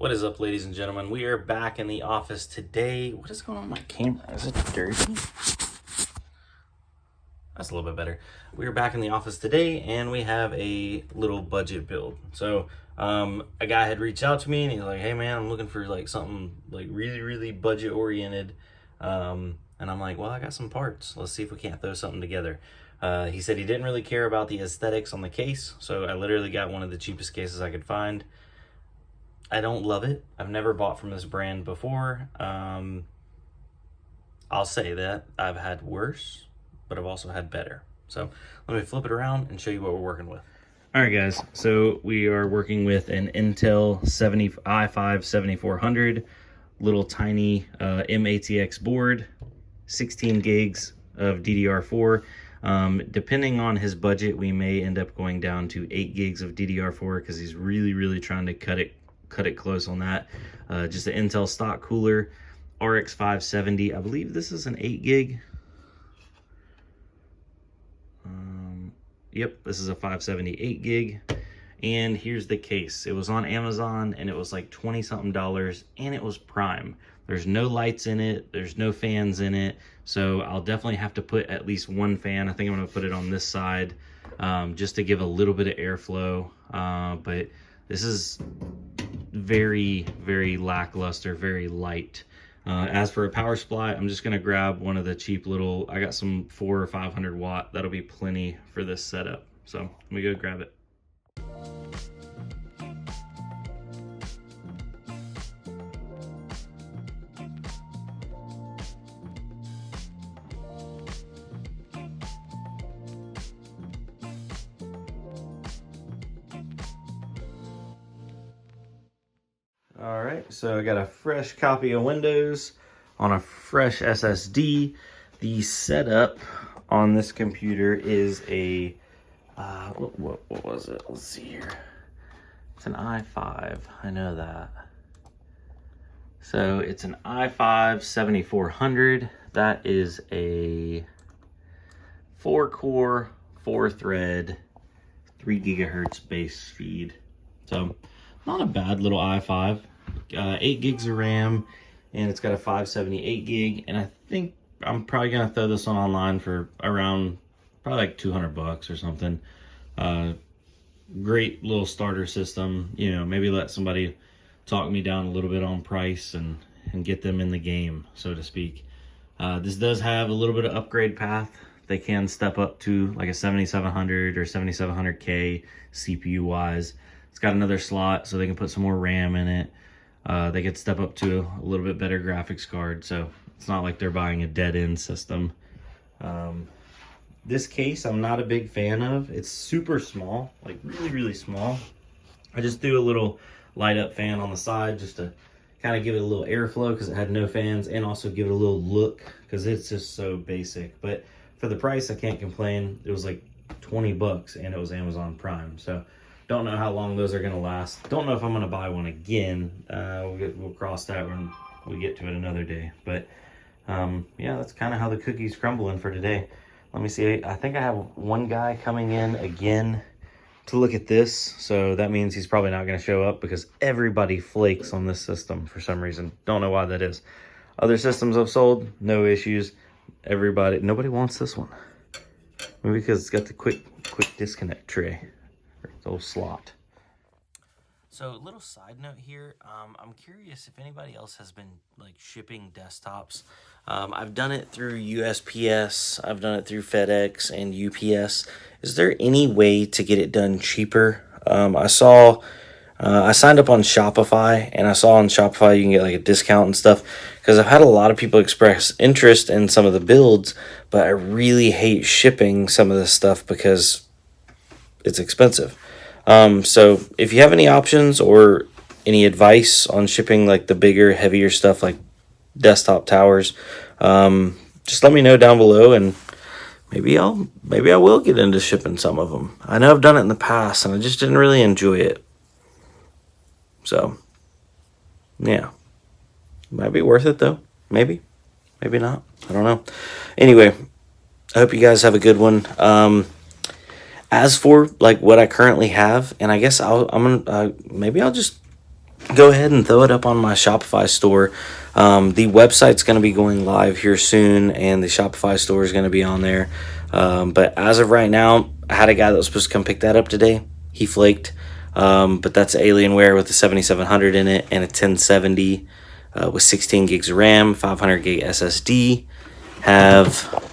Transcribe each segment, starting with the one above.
What is up, ladies and gentlemen? We are back in the office today. What is going on with my camera? Is it dirty? That's a little bit better. We are back in the office today, and we have a little budget build. So a guy had reached out to me, and he's like, hey man, I'm looking for like something like really budget oriented. And I'm like, well, I got some parts. Let's see if we can't throw something together. He said he didn't really care about the aesthetics on the case, so I literally got one of the cheapest cases I could find. I don't love it. I've never bought from this brand before. I'll say that I've had worse, but I've also had better. So let me flip it around and show you what we're working with. All right, guys. So we are working with an Intel i5 7400, little tiny MATX board, 16 gigs of DDR4. Depending on his budget, we may end up going down to 8 gigs of DDR4 because he's really trying to cut it close on that. Just an Intel stock cooler, RX 570. I believe this is an 8 gig. Yep, this is a 570 8 gig. And here's the case. It was on Amazon and it was like 20 something dollars, and it was prime. There's no lights in it, there's no fans in it, so I'll definitely have to put at least one fan. I think I'm gonna put it on this side just to give a little bit of airflow, but this is very lackluster, very light. As for a power supply, I'm just gonna grab one of the cheap little, I got some 400 or 500 watt, that'll be plenty for this setup. So let me go grab it. All right, so I got a fresh copy of Windows on a fresh SSD. The setup on this computer is a, what was it? Let's see here. It's an i5, I know that. So it's an i5 7400. That is a 4-core, 4-thread, 3 gigahertz base speed. So not a bad little i5. 8 gigs of RAM, and it's got a 578 gig, and I think I'm probably gonna throw this one online for around probably like 200 bucks or something. Great little starter system, you know, maybe let somebody talk me down a little bit on price and get them in the game, so to speak. This does have a little bit of upgrade path. They can step up to like a 7700 or 7700K CPU wise. It's got another slot so they can put some more RAM in it. They could step up to a little bit better graphics card, so it's not like they're buying a dead-end system. This case I'm not a big fan of. It's super small, like really small. I just threw a little light up fan on the side just to kind of give it a little airflow because it had no fans, and also give it a little look because it's just so basic. But for the price, I can't complain. It was like 20 bucks and it was Amazon Prime, so don't know how long those are going to last. Don't know if I'm going to buy one again. We'll cross that when we get to it another day. But yeah, that's kind of how the cookie's crumbling for today. Let me see. I think I have one guy coming in again to look at this. So that means he's probably not going to show up because everybody flakes on this system for some reason. Don't know why that is. Other systems I've sold, no issues. Nobody wants this one. Maybe because it's got the quick disconnect tray. Old slot. So a little side note here, I'm curious if anybody else has been like shipping desktops. I've done it through USPS, I've done it through FedEx and UPS. Is there any way to get it done cheaper? I signed up on Shopify, and I saw on Shopify you can get like a discount and stuff, because I've had a lot of people express interest in some of the builds, but I really hate shipping some of this stuff because it's expensive. So if you have any options or any advice on shipping like the bigger, heavier stuff like desktop towers, just let me know down below, and maybe I will get into shipping some of them. I know I've done it in the past and I just didn't really enjoy it. So yeah, might be worth it though. Maybe not. I don't know. Anyway, I hope you guys have a good one. As for like what I currently have, and I guess maybe I'll just go ahead and throw it up on my Shopify store. The website's going to be going live here soon, and the Shopify store is going to be on there. But as of right now, I had a guy that was supposed to come pick that up today. He flaked. But that's Alienware with a 7700 in it and a 1070 with 16 gigs of RAM, 500 gig SSD. Have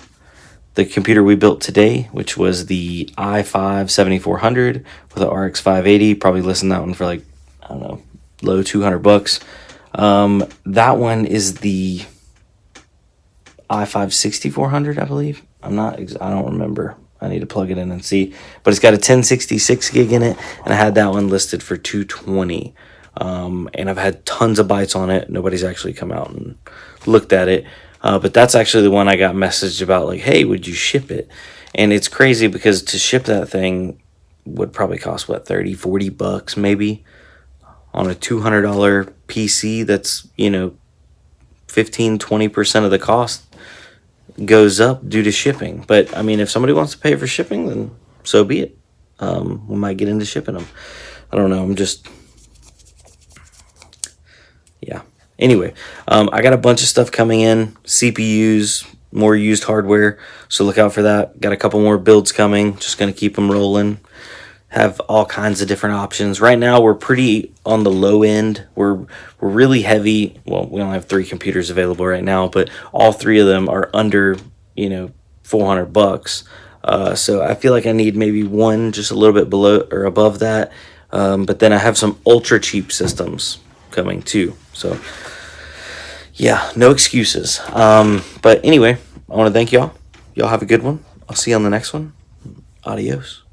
the computer we built today, which was the i5 7400 with an RX 580. Probably listing that one for like, I don't know, low $200. That one is the i5 6400, I believe. I don't remember. I need to plug it in and see. But it's got a 1066 gig in it, and I had that one listed for $220. And I've had tons of bites on it. Nobody's actually come out and looked at it. But that's actually the one I got messaged about, like, hey, would you ship it? And it's crazy because to ship that thing would probably cost, what, $30-40 maybe on a $200 PC. That's, 15-20% of the cost goes up due to shipping. But I mean, if somebody wants to pay for shipping, then so be it. We might get into shipping them. I don't know. Yeah. Anyway, I got a bunch of stuff coming in, CPUs, more used hardware, so look out for that. Got a couple more builds coming, just going to keep them rolling. Have all kinds of different options. Right now, we're pretty on the low end. We're really heavy. Well, we only have 3 computers available right now, but all 3 of them are under, $400. So I feel like I need maybe one just a little bit below or above that. But then I have some ultra cheap systems coming too. So yeah, no excuses. But anyway, I want to thank y'all. Y'all have a good one. I'll see you on the next one. Adios.